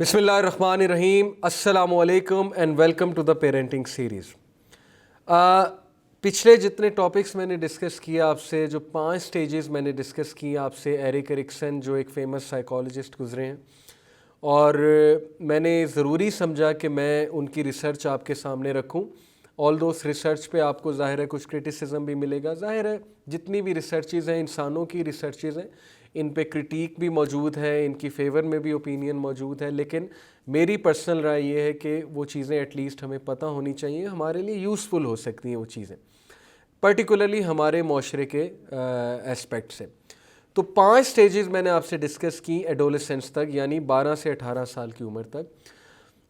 बिस्मिल्लाहिर्रहमानिर्रहीम, अस्सलामुअलैकुम and welcome to the parenting series. पिछले जितने टॉपिक्स मैंने डिस्कस किया आपसे, जो 5 स्टेजेस मैंने डिस्कस किए आपसे, एरिक एरिक्सन जो एक फ़ेमस साइकोलॉजिस्ट गुजरे हैं, और मैंने ज़रूरी समझा कि मैं उनकी रिसर्च आपके सामने रखूं। ऑल दो रिसर्च पे आपको ज़ाहिर है कुछ क्रिटिसिज्म भी मिलेगा। ज़ाहिर है जितनी भी रिसर्चेज हैं, इंसानों की रिसर्चेज हैं, इन पे क्रिटिक भी मौजूद है, इनकी फ़ेवर में भी ओपिनियन मौजूद है, लेकिन मेरी पर्सनल राय ये है कि वो चीज़ें एटलीस्ट हमें पता होनी चाहिए, हमारे लिए यूज़फुल हो सकती हैं वो चीज़ें, पर्टिकुलरली हमारे माशरे के एस्पेक्ट से। तो 5 स्टेजेस मैंने आपसे डिस्कस की एडोलेसेंस तक, यानी 12 से 18 साल की उम्र तक।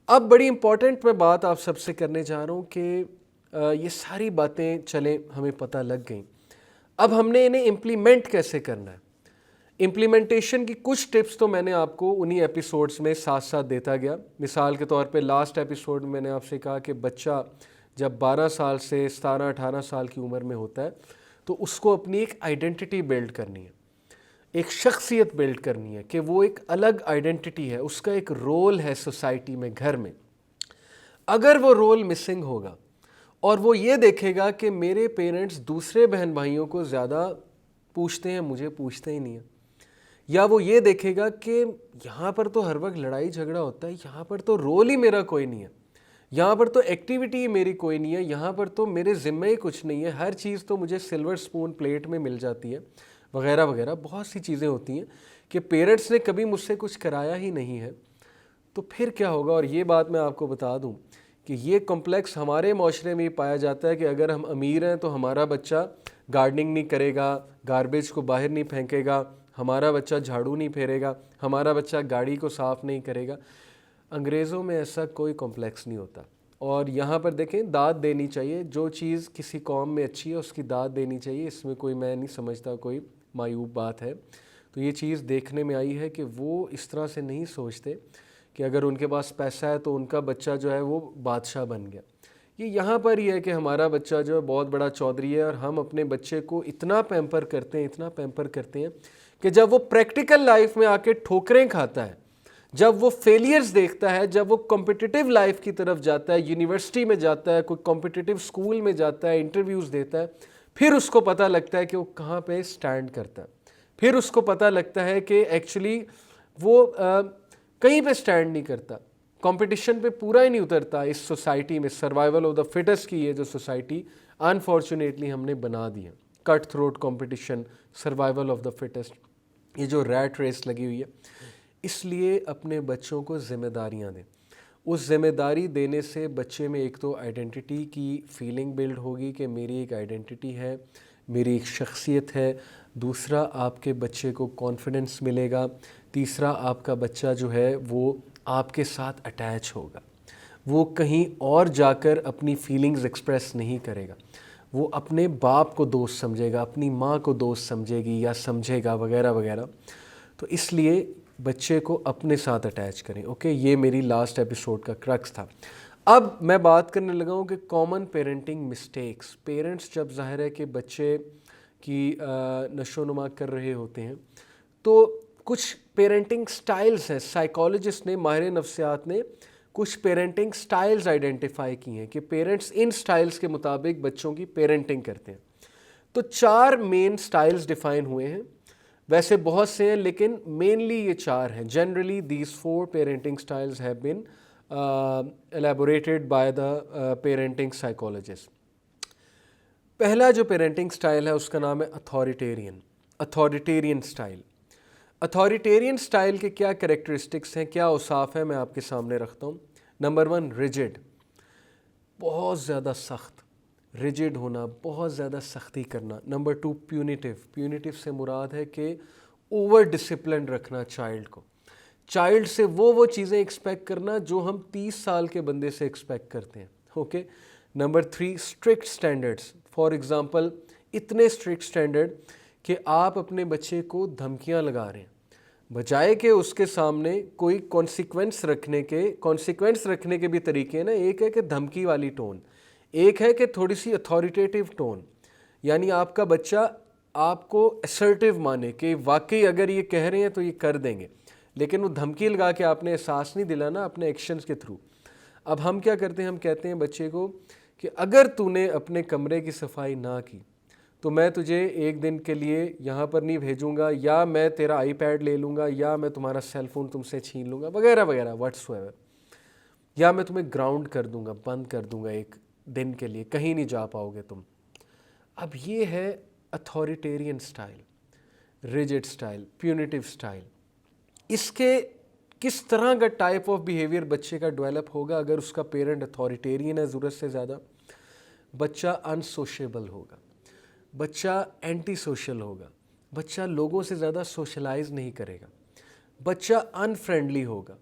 अब बड़ी इंपॉर्टेंट मैं बात आप सबसे करने जा रहा हूँ कि ये सारी बातें चलें हमें पता लग गई, अब हमने इन्हें इम्प्लीमेंट कैसे करना है। इम्प्लीमेंटेशन की कुछ टिप्स तो मैंने आपको उन्हीं एपिसोड्स में साथ साथ देता गया। मिसाल के तौर पे लास्ट एपिसोड में मैंने आपसे कहा कि बच्चा जब 12 साल से 17-18 साल की उम्र में होता है तो उसको अपनी एक आइडेंटिटी बिल्ड करनी है, एक शख्सियत बिल्ड करनी है कि वो एक अलग आइडेंटिटी है, उसका एक रोल है सोसाइटी में, घर में। अगर वो रोल मिसिंग होगा और वो ये देखेगा कि मेरे पेरेंट्स दूसरे बहन भाइयों को ज़्यादा पूछते हैं, मुझे पूछते ही नहीं है, या वो ये देखेगा कि यहाँ पर तो हर वक्त लड़ाई झगड़ा होता है, यहाँ पर तो रोल ही मेरा कोई नहीं है, यहाँ पर तो एक्टिविटी ही मेरी कोई नहीं है, यहाँ पर तो मेरे ज़िम्मे ही कुछ नहीं है, हर चीज़ तो मुझे सिल्वर स्पून प्लेट में मिल जाती है, वगैरह वगैरह बहुत सी चीज़ें होती हैं कि पेरेंट्स ने कभी मुझसे कुछ कराया ही नहीं है। तो फिर क्या होगा, और ये बात मैं आपको बता दूं कि ये कॉम्प्लेक्स हमारे माशरे में ही पाया जाता है कि अगर हम अमीर हैं तो हमारा बच्चा गार्डनिंग नहीं करेगा, गार्बेज को बाहर नहीं फेंकेगा, हमारा बच्चा झाड़ू नहीं फेरेगा, हमारा बच्चा गाड़ी को साफ़ नहीं करेगा। अंग्रेज़ों में ऐसा कोई कॉम्प्लेक्स नहीं होता। और यहाँ पर देखें, दाद देनी चाहिए, जो चीज़ किसी कौम में अच्छी है उसकी दाद देनी चाहिए, इसमें कोई, मैं नहीं समझता कोई मायूब बात है। तो ये चीज़ देखने में आई है कि वो इस तरह से नहीं सोचते कि अगर उनके पास पैसा है तो उनका बच्चा जो है वो बादशाह बन गया। ये यहाँ पर ही है कि हमारा बच्चा जो है बहुत बड़ा चौधरी है, और हम अपने बच्चे को इतना पैम्पर करते हैं, इतना पैम्पर करते हैं कि जब वो प्रैक्टिकल लाइफ में आके ठोकरें खाता है, जब वो फेलियर्स देखता है, जब वो कॉम्पिटिटिव लाइफ की तरफ जाता है, यूनिवर्सिटी में जाता है, कोई कॉम्पिटिटिव स्कूल में जाता है, इंटरव्यूज़ देता है, फिर उसको पता लगता है कि वो कहाँ पे स्टैंड करता है। फिर उसको पता लगता है कि एक्चुअली वो कहीं पे स्टैंड नहीं करता, कंपटीशन पे पूरा ही नहीं उतरता। इस सोसाइटी में सर्वाइवल ऑफ द फिटेस्ट की ये जो सोसाइटी अनफॉर्चुनेटली हमने बना दी है, cut throat competition, survival of the fittest, ये जो रैट रेस लगी हुई है। इसलिए अपने बच्चों को ज़िम्मेदारियाँ दें। उस ज़िम्मेदारी देने से बच्चे में एक तो आइडेंटिटी की फीलिंग बिल्ड होगी कि मेरी एक आइडेंटिटी है, मेरी एक शख्सियत है। दूसरा, आपके बच्चे को कॉन्फिडेंस मिलेगा। तीसरा, आपका बच्चा जो है वो आपके साथ अटैच होगा, वो कहीं और जाकर अपनी फीलिंग्स एक्सप्रेस नहीं करेगा, वो अपने बाप को दोस्त समझेगा, अपनी माँ को दोस्त समझेगी या समझेगा, वगैरह वगैरह। तो इसलिए बच्चे को अपने साथ अटैच करें। ओके, ये मेरी लास्ट एपिसोड का क्रक्स था। अब मैं बात करने लगा हूँ कि कॉमन पेरेंटिंग मिस्टेक्स। पेरेंट्स जब ज़ाहिर है कि बच्चे की नशोनुमा कर रहे होते हैं तो कुछ पेरेंटिंग स्टाइल्स हैं, साइकोलॉजिस्ट ने, माहिर नफ्सियात ने कुछ पेरेंटिंग स्टाइल्स आइडेंटिफाई की हैं कि पेरेंट्स इन स्टाइल्स के मुताबिक बच्चों की पेरेंटिंग करते हैं। तो 4 मेन स्टाइल्स डिफाइन हुए हैं, वैसे बहुत से हैं लेकिन मेनली ये 4 हैं। Generally these 4 parenting styles have been elaborated by the parenting psychologist. पहला जो पेरेंटिंग स्टाइल है उसका नाम है अथॉरिटेरियन स्टाइल। अथॉरिटेरियन स्टाइल के क्या कैरेक्टरिस्टिक्स हैं, क्या औसाफ हैं, मैं आपके सामने रखता हूँ। नंबर 1, रिजिड, बहुत ज़्यादा सख्त, रिजिड होना, बहुत ज़्यादा सख्ती करना। नंबर 2, प्यूनिटिव से मुराद है कि ओवर डिसिप्लिन रखना चाइल्ड को, चाइल्ड से वो चीज़ें एक्सपेक्ट करना जो हम 30 साल के बंदे से एक्सपेक्ट करते हैं। Okay. Number 3, strict standards. For example, इतने स्ट्रिक्ट स्टैंडर्ड कि आप अपने बच्चे को धमकियां लगा रहे हैं, बजाय कि उसके सामने कोई कॉन्सिक्वेंस रखने के भी तरीके हैं ना। एक है कि धमकी वाली टोन, एक है कि थोड़ी सी अथॉरिटेटिव टोन, यानी आपका बच्चा आपको असर्टिव माने कि वाकई अगर ये कह रहे हैं तो ये कर देंगे। लेकिन वो धमकी लगा के आपने एहसास नहीं दिलाना अपने एक्शंस के थ्रू। अब हम क्या करते हैं, हम कहते हैं बच्चे को कि अगर तूने अपने कमरे की सफाई ना की तो मैं तुझे एक दिन के लिए यहाँ पर नहीं भेजूंगा, या मैं तेरा आईपैड ले लूँगा, या मैं तुम्हारा सेल फ़ोन तुमसे छीन लूँगा, वगैरह वगैरह व्हाट्सएवर, या मैं तुम्हें ग्राउंड कर दूँगा, बंद कर दूँगा एक दिन के लिए, कहीं नहीं जा पाओगे तुम। अब ये है authoritarian style, rigid style, punitive style. इसके किस तरह का टाइप ऑफ बिहेवियर बच्चे का डेवलप होगा अगर उसका पेरेंट अथॉरिटेरियन है ज़रूरत से ज़्यादा? बच्चा अनसोशेबल होगा, बच्चा एंटी सोशल होगा, बच्चा लोगों से ज़्यादा सोशलाइज नहीं करेगा, बच्चा अनफ्रेंडली होगा,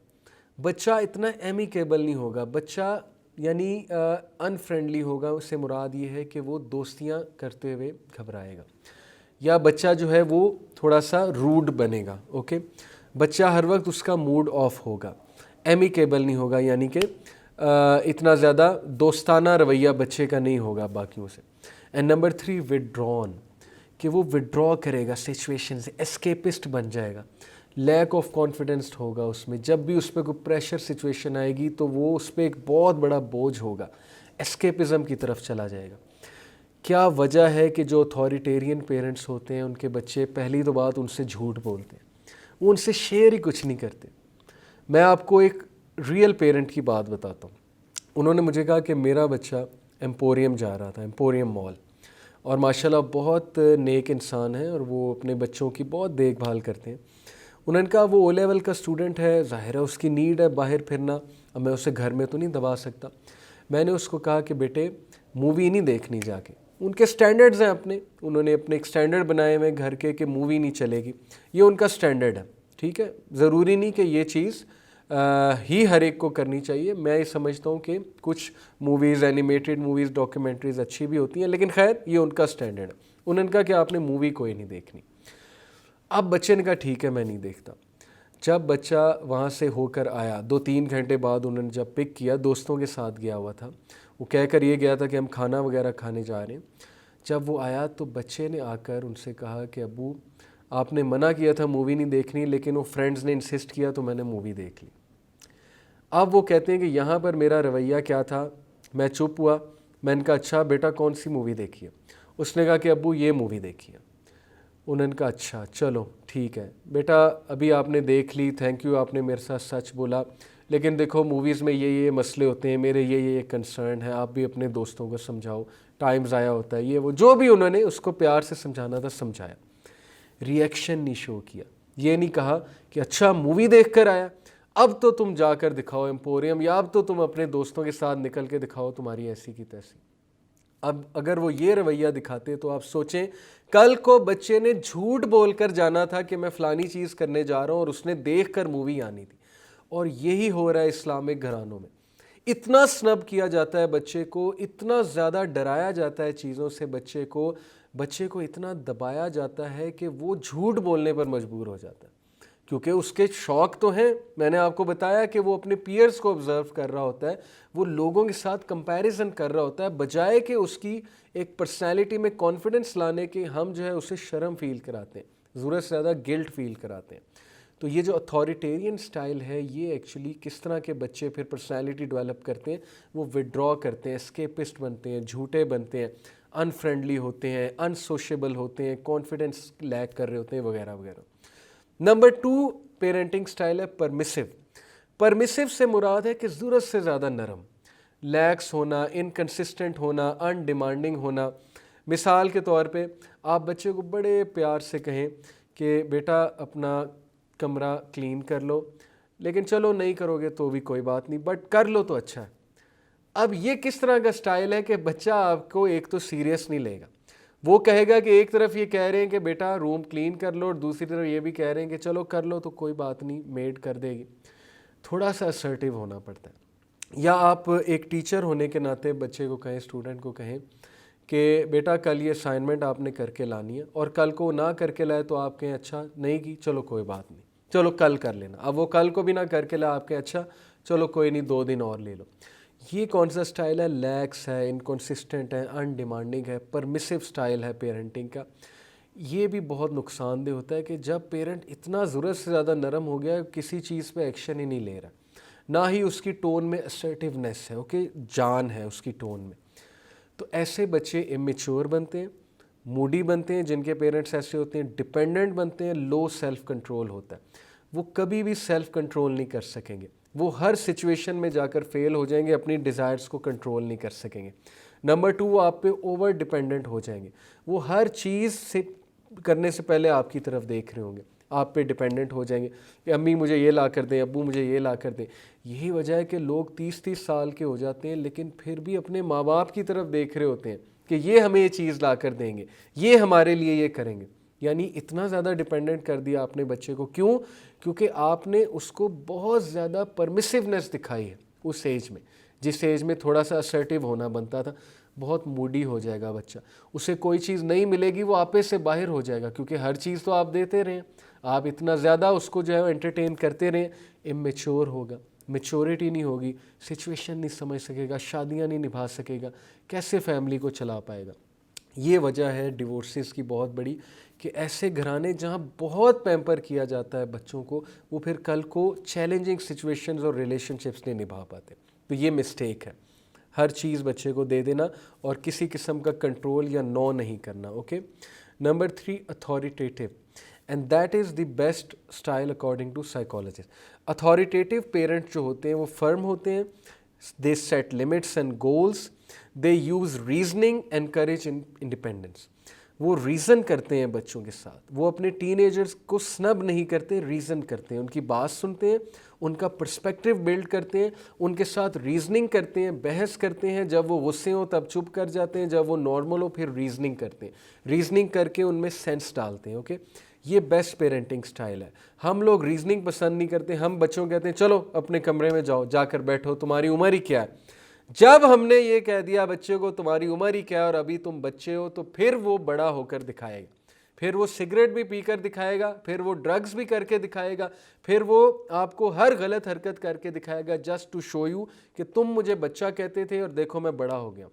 बच्चा इतना एमिकेबल नहीं होगा, बच्चा यानी अनफ्रेंडली होगा। उससे मुराद ये है कि वो दोस्तियां करते हुए घबराएगा, या बच्चा जो है वो थोड़ा सा रूड बनेगा। ओके, बच्चा हर वक्त उसका मूड ऑफ होगा, एमिकेबल नहीं होगा, यानी कि इतना ज़्यादा दोस्ताना रवैया बच्चे का नहीं होगा बाकियों से। एंड नंबर 3, विड्रॉन, कि वो विड्रॉ करेगा सिचुएशन से, एस्केपिस्ट बन जाएगा, लैक ऑफ कॉन्फिडेंस होगा उसमें। जब भी उस पर कोई प्रेशर सिचुएशन आएगी तो वो उस पर एक बहुत बड़ा बोझ होगा, एस्केपिज़म की तरफ चला जाएगा। क्या वजह है कि जो अथॉरिटेरियन पेरेंट्स होते हैं उनके बच्चे पहली तो बात उनसे झूठ बोलते हैं, वो उनसे शेयर ही कुछ नहीं करते। मैं आपको एक रियल पेरेंट की बात बताता हूँ। उन्होंने मुझे कहा कि मेरा बच्चा एम्पोरियम जा रहा था, एम्पोरियम मॉल, और माशाल्लाह बहुत नेक इंसान है और वो अपने बच्चों की बहुत देखभाल करते हैं। उन्होंने कहा वो ओ लेवल का स्टूडेंट है, ज़ाहिर है उसकी नीड है बाहर फिरना, अब मैं उसे घर में तो नहीं दबा सकता। मैंने उसको कहा कि बेटे मूवी नहीं देखनी जाके, उनके स्टैंडर्ड्स हैं अपने, उन्होंने अपने एक स्टैंडर्ड बनाए हुए घर के कि मूवी नहीं चलेगी, ये उनका स्टैंडर्ड है, ठीक है। ज़रूरी नहीं कि ये चीज़ ही हर एक को करनी चाहिए। मैं ये समझता हूँ कि कुछ मूवीज़, एनिमेटेड मूवीज़, डॉक्यूमेंट्रीज़ अच्छी भी होती हैं, लेकिन खैर ये उनका स्टैंडर्ड है। उन्होंने कहा कि आपने मूवी कोई नहीं देखनी। अब बच्चे ने कहा ठीक है मैं नहीं देखता। जब बच्चा वहाँ से होकर आया 2-3 घंटे बाद, उन्होंने जब पिक किया, दोस्तों के साथ गया हुआ था, वो कहकर ये गया था कि हम खाना वगैरह खाने जा रहे हैं। जब वो आया तो बच्चे ने आकर उनसे कहा कि अब्बू आपने मना किया था मूवी नहीं देखनी, लेकिन वो फ्रेंड्स ने इंसिस्ट किया तो मैंने मूवी देख ली। अब वो कहते हैं कि यहाँ पर मेरा रवैया क्या था, मैं चुप हुआ। मैंने कहा अच्छा बेटा कौन सी मूवी देखी है? उसने कहा कि अब्बू ये मूवी देखी है। उन्होंने कहा अच्छा चलो ठीक है बेटा, अभी आपने देख ली, थैंक यू, आपने मेरे साथ सच बोला, लेकिन देखो मूवीज़ में ये मसले होते हैं, मेरे ये कंसर्न है, आप भी अपने दोस्तों को समझाओ, टाइम ज़ाया होता है, ये वो जो भी उन्होंने उसको प्यार से समझाना था समझाया। रिएक्शन नहीं शो किया, ये नहीं कहा कि अच्छा मूवी देख कर आया, अब तो तुम जाकर दिखाओ एम्पोरियम, या अब तो तुम अपने दोस्तों के साथ निकल के दिखाओ तुम्हारी ऐसी की तैसी। अब अगर वो ये रवैया दिखाते तो आप सोचें, कल को बच्चे ने झूठ बोलकर जाना था कि मैं फ़लानी चीज़ करने जा रहा हूँ और उसने देख कर मूवी आनी थी। और यही हो रहा है इस्लामिक घरानों में। इतना स्नब किया जाता है बच्चे को, इतना ज़्यादा डराया जाता है चीज़ों से बच्चे को इतना दबाया जाता है कि वो झूठ बोलने पर मजबूर हो जाता है, क्योंकि उसके शौक़ तो हैं। मैंने आपको बताया कि वो अपने पीयर्स को ऑब्ज़र्व कर रहा होता है, वो लोगों के साथ कंपैरिजन कर रहा होता है, बजाय कि उसकी एक पर्सनैलिटी में कॉन्फिडेंस लाने के हम जो है उसे शर्म फील कराते हैं, ज़रूरत से ज़्यादा गिल्ट फील कराते हैं। तो ये जो अथॉरिटेरियन स्टाइल है, ये एक्चुअली किस तरह के बच्चे फिर पर्सनैलिटी डेवलप करते हैं, वो विड्रॉ करते हैं, एस्केपिस्ट बनते हैं, झूठे बनते हैं, अनफ्रेंडली होते हैं, अनसोशेबल होते हैं, कॉन्फिडेंस लैक कर रहे होते हैं, वगैरह वगैरह। नंबर 2 पेरेंटिंग स्टाइल है परमिसिव। परमिसिव से मुराद है कि ज़रूरत से ज़्यादा नरम, लैक्स होना, इनकंसिस्टेंट होना, अनडिमांडिंग होना। मिसाल के तौर पे आप बच्चे को बड़े प्यार से कहें कि बेटा अपना कमरा क्लीन कर लो, लेकिन चलो नहीं करोगे तो भी कोई बात नहीं, बट कर लो तो अच्छा है। अब ये किस तरह का स्टाइल है कि बच्चा आपको एक तो सीरियस नहीं लेगा, वो कहेगा कि एक तरफ ये कह रहे हैं कि बेटा रूम क्लीन कर लो और दूसरी तरफ ये भी कह रहे हैं कि चलो कर लो तो कोई बात नहीं, मेड कर देगी। थोड़ा सा असर्टिव होना पड़ता है। या आप एक टीचर होने के नाते बच्चे को कहें, स्टूडेंट को कहें कि बेटा कल ये असाइनमेंट आपने करके लानी है, और कल को ना करके लाए तो आप कहें अच्छा नहीं की, चलो कोई बात नहीं, चलो कल कर लेना। अब वो कल को भी ना करके लाए, आप कहें अच्छा चलो कोई नहीं 2 दिन और ले लो। ये कौन सा स्टाइल है? लैक्स है, इनकॉन्सिस्टेंट है, अनडिमांडिंग है, परमिसिव स्टाइल है पेरेंटिंग का। ये भी बहुत नुकसानदेह होता है कि जब पेरेंट इतना ज़रूरत से ज़्यादा नरम हो गया, किसी चीज़ पे एक्शन ही नहीं ले रहा, ना ही उसकी टोन में असर्टिवनेस है, ओके, जान है उसकी टोन में, तो ऐसे बच्चे इमेच्योर बनते हैं, मूडी बनते हैं। जिनके पेरेंट्स ऐसे होते हैं डिपेंडेंट बनते हैं, लो सेल्फ कंट्रोल होता है, वो कभी भी सेल्फ कंट्रोल नहीं कर सकेंगे, वो हर सिचुएशन में जाकर फेल हो जाएंगे, अपनी डिज़ायर्स को कंट्रोल नहीं कर सकेंगे। नंबर 2, वो आप पे ओवर डिपेंडेंट हो जाएंगे, वो हर चीज़ से करने से पहले आपकी तरफ देख रहे होंगे, आप पे डिपेंडेंट हो जाएंगे कि अम्मी मुझे ये ला कर दें, अब्बू मुझे ये ला कर दें। यही वजह है कि लोग 30-30 साल के हो जाते हैं लेकिन फिर भी अपने माँ बाप की तरफ देख रहे होते हैं कि ये हमें ये चीज़ ला कर देंगे, ये हमारे लिए ये करेंगे। यानी इतना ज़्यादा डिपेंडेंट कर दिया आपने बच्चे को। क्यों? क्योंकि आपने उसको बहुत ज़्यादा परमिसिवनेस दिखाई है उस एज में, जिस एज में थोड़ा सा असर्टिव होना बनता था। बहुत मूडी हो जाएगा बच्चा, उसे कोई चीज़ नहीं मिलेगी वो आपे से बाहर हो जाएगा, क्योंकि हर चीज़ तो आप देते रहें, आप इतना ज़्यादा उसको जो है एंटरटेन करते रहें, इमेच्योर होगा, मेच्योरिटी नहीं होगी, सिचुएशन नहीं समझ सकेगा, शादियां नहीं निभा सकेगा, कैसे फैमिली को चला पाएगा। ये वजह है डिवोर्सेस की बहुत बड़ी, कि ऐसे घराने जहाँ बहुत पैम्पर किया जाता है बच्चों को, वो फिर कल को चैलेंजिंग सिचुएशंस और रिलेशनशिप्स नहीं निभा पाते। तो ये मिस्टेक है, हर चीज़ बच्चे को दे देना और किसी किस्म का कंट्रोल या नो नहीं करना। Okay. Number 3, authoritative, and that is the best style according to psychologist. Authoritative parents जो होते हैं वो फर्म होते हैं, they set limits and goals, they use reasoning, encourage independence. वो रीज़न करते हैं बच्चों के साथ, वो अपने टीनेजर्स को स्नब नहीं करते, रीज़न करते हैं, उनकी बात सुनते हैं, उनका पर्सपेक्टिव बिल्ड करते हैं, उनके साथ रीजनिंग करते हैं, बहस करते हैं। जब वो गुस्से हो तब चुप कर जाते हैं, जब वो नॉर्मल हो फिर रीजनिंग करते हैं, रीजनिंग करके उनमें सेंस डालते हैं। ओके, ये बेस्ट पेरेंटिंग स्टाइल है। हम लोग रीजनिंग पसंद नहीं करते, हम बच्चों को कहते हैं चलो अपने कमरे में जाओ, जाकर बैठो, तुम्हारी उम्र ही क्या है। जब हमने ये कह दिया बच्चे को तुम्हारी उम्र ही क्या है और अभी तुम बच्चे हो, तो फिर वो बड़ा होकर दिखाएगा, फिर वो सिगरेट भी पीकर दिखाएगा, फिर वो ड्रग्स भी करके दिखाएगा, फिर वो आपको हर गलत हरकत करके दिखाएगा, जस्ट टू शो यू कि तुम मुझे बच्चा कहते थे और देखो मैं बड़ा हो गया।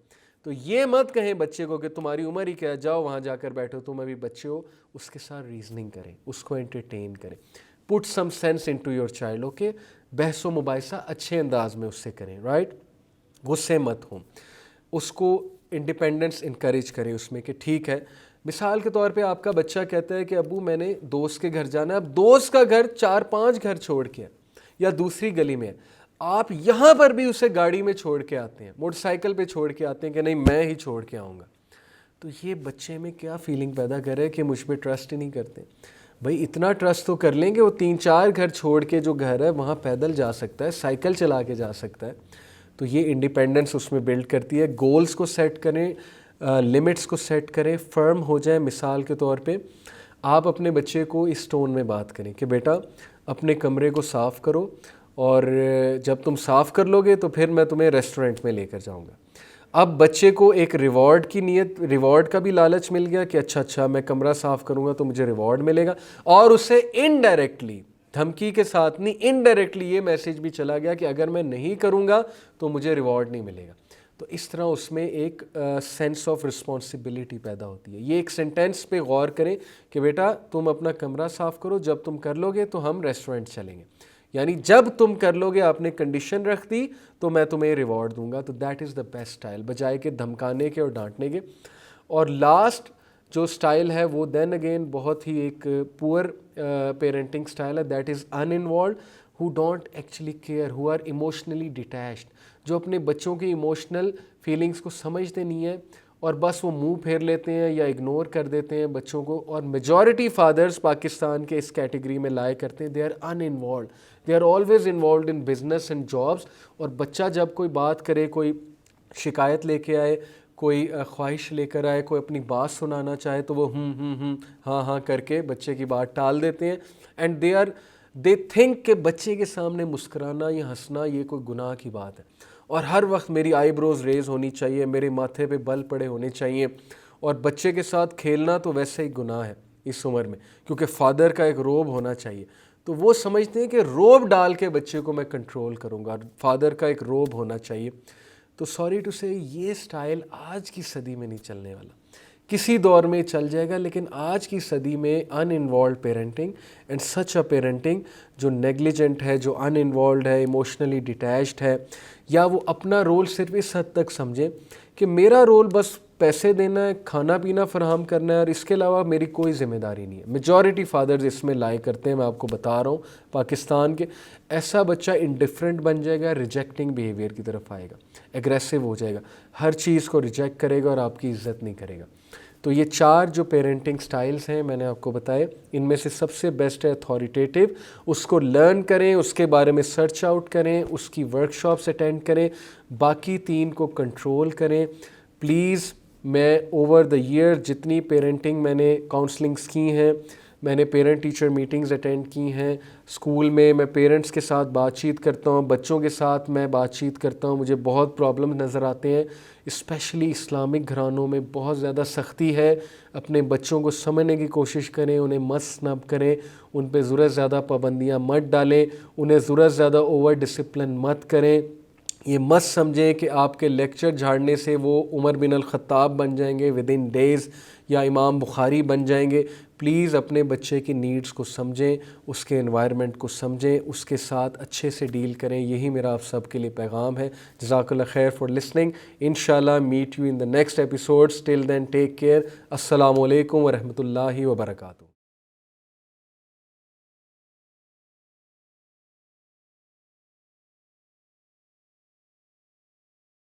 तो ये मत कहें बच्चे को कि तुम्हारी उम्र ही क्या है, जाओ वहाँ जाकर बैठो, तुम अभी बच्चे हो। उसके साथ रीजनिंग करें, उसको एंटरटेन करें, put some sense into your child. Okay, बहसो मुबाहिसा अच्छे अंदाज में उससे करें, राइट, गुस्से मत हो, उसको इंडिपेंडेंस इनकरेज करें उसमें कि ठीक है। मिसाल के तौर पे आपका बच्चा कहता है कि अबू मैंने दोस्त के घर जाना है, अब दोस्त का घर 4-5 घर छोड़ के है या दूसरी गली में है, आप यहाँ पर भी उसे गाड़ी में छोड़ के आते हैं, मोटरसाइकिल पे छोड़ के आते हैं कि नहीं मैं ही छोड़ के आऊँगा। तो ये बच्चे में क्या फीलिंग पैदा करे कि मुझ पर ट्रस्ट ही नहीं करते। भाई इतना ट्रस्ट तो कर लेंगे, वो 3-4 घर छोड़ के जो घर है वहाँ पैदल जा सकता है, साइकिल चला के जा सकता है। तो ये इंडिपेंडेंस उसमें बिल्ड करती है। गोल्स को सेट करें, लिमिट्स को सेट करें, फर्म हो जाए। मिसाल के तौर पे आप अपने बच्चे को इस टोन में बात करें कि बेटा अपने कमरे को साफ़ करो और जब तुम साफ़ कर लोगे तो फिर मैं तुम्हें रेस्टोरेंट में लेकर जाऊंगा। अब बच्चे को एक रिवॉर्ड की नीयत, रिवॉर्ड का भी लालच मिल गया कि अच्छा मैं कमरा साफ़ करूंगा तो मुझे रिवॉर्ड मिलेगा, और उससे इनडायरेक्टली, धमकी के साथ नहीं, इनडायरेक्टली ये मैसेज भी चला गया कि अगर मैं नहीं करूंगा तो मुझे रिवॉर्ड नहीं मिलेगा। तो इस तरह उसमें एक सेंस ऑफ रिस्पॉन्सिबिलिटी पैदा होती है। ये एक सेंटेंस पे गौर करें कि बेटा तुम अपना कमरा साफ़ करो, जब तुम कर लोगे तो हम रेस्टोरेंट चलेंगे, यानी जब तुम कर लोगे, आपने कंडीशन रख दी तो मैं तुम्हें रिवॉर्ड दूंगा। तो that is the best style, बजाय के धमकाने के और डांटने के। और लास्ट जो स्टाइल है वो देन अगेन बहुत ही एक पुअर पेरेंटिंग स्टाइल है, that is uninvolved, who don't actually care, who are emotionally detached, जो अपने बच्चों की इमोशनल फीलिंग्स को समझते नहीं है और बस वो मुंह फेर लेते हैं या इग्नोर कर देते हैं बच्चों को। और मेजॉरिटी फादर्स पाकिस्तान के इस कैटेगरी में लाए करते हैं, they are uninvolved, they are always involve in business and jobs. और बच्चा जब कोई बात करे, कोई शिकायत लेके आए, कोई ख्वाहिश लेकर आए, कोई अपनी बात सुनाना चाहे, तो वो हाँ करके बच्चे की बात टाल देते हैं। एंड दे थिंक कि बच्चे के सामने मुस्कुराना या हंसना ये कोई गुनाह की बात है, और हर वक्त मेरी आईब्रोज रेज होनी चाहिए, मेरे माथे पे बल पड़े होने चाहिए। और बच्चे के साथ खेलना तो वैसे ही गुनाह है इस उम्र में, क्योंकि फादर का एक रोब होना चाहिए। तो वो समझते हैं कि रोब डाल के बच्चे को मैं कंट्रोल करूँगा, फादर का एक रोब होना चाहिए। तो सॉरी टू से ये स्टाइल आज की सदी में नहीं चलने वाला। किसी दौर में चल जाएगा, लेकिन आज की सदी में uninvolved parenting and such a parenting जो नेग्लिजेंट है, जो अनइन्वॉल्व है, इमोशनली डिटैच्ड है, या वो अपना रोल सिर्फ इस हद तक समझे कि मेरा रोल बस पैसे देना है, खाना पीना फराहम करना है और इसके अलावा मेरी कोई ज़िम्मेदारी नहीं है। मेजॉरिटी फादर्स इसमें लाई करते हैं, मैं आपको बता रहा हूँ पाकिस्तान के। ऐसा बच्चा इंडिफरेंट बन जाएगा, रिजेक्टिंग बिहेवियर की तरफ आएगा, एग्रेसिव हो जाएगा, हर चीज़ को रिजेक्ट करेगा और आपकी इज़्ज़त नहीं करेगा। तो ये 4 जो पेरेंटिंग स्टाइल्स हैं मैंने आपको बताए, इनमें से सबसे बेस्ट है अथॉरिटेटिव। उसको लर्न करें, उसके बारे में सर्च आउट करें, उसकी वर्कशॉप्स अटेंड करें, बाकी 3 को कंट्रोल करें। प्लीज़, मैं ओवर द ईयर जितनी पेरेंटिंग मैंने काउंसलिंग्स की हैं, मैंने पेरेंट टीचर मीटिंग्स अटेंड की हैं, स्कूल में मैं पेरेंट्स के साथ बातचीत करता हूँ, बच्चों के साथ मैं बातचीत करता हूँ, मुझे बहुत प्रॉब्लम नज़र आते हैं। स्पेशली इस्लामिक घरानों में बहुत ज़्यादा सख्ती है। अपने बच्चों को समझने की कोशिश करें, उन्हें मत स्नब करें, उन पर ज़रूरत ज़्यादा पाबंदियाँ मत डालें, उन्हें ज़रूरत ज़्यादा ओवर डिसिप्लिन मत करें। ये मत समझें कि आपके लेक्चर झाड़ने से वो उमर बिन अल-ख़त्ताब बन जाएंगे विद इन डेज़, या इमाम बुखारी बन जाएंगे। प्लीज़ अपने बच्चे की नीड्स को समझें, उसके एनवायरनमेंट को समझें, उसके साथ अच्छे से डील करें। यही मेरा आप सब के लिए पैगाम है। जज़ाकल्लाह खैर फॉर लिसनिंग। इंशाल्लाह meet you in the next episodes. Till then take care. अस्सलामु अलैकुम व रहमतुल्लाहि व बरकातुहू।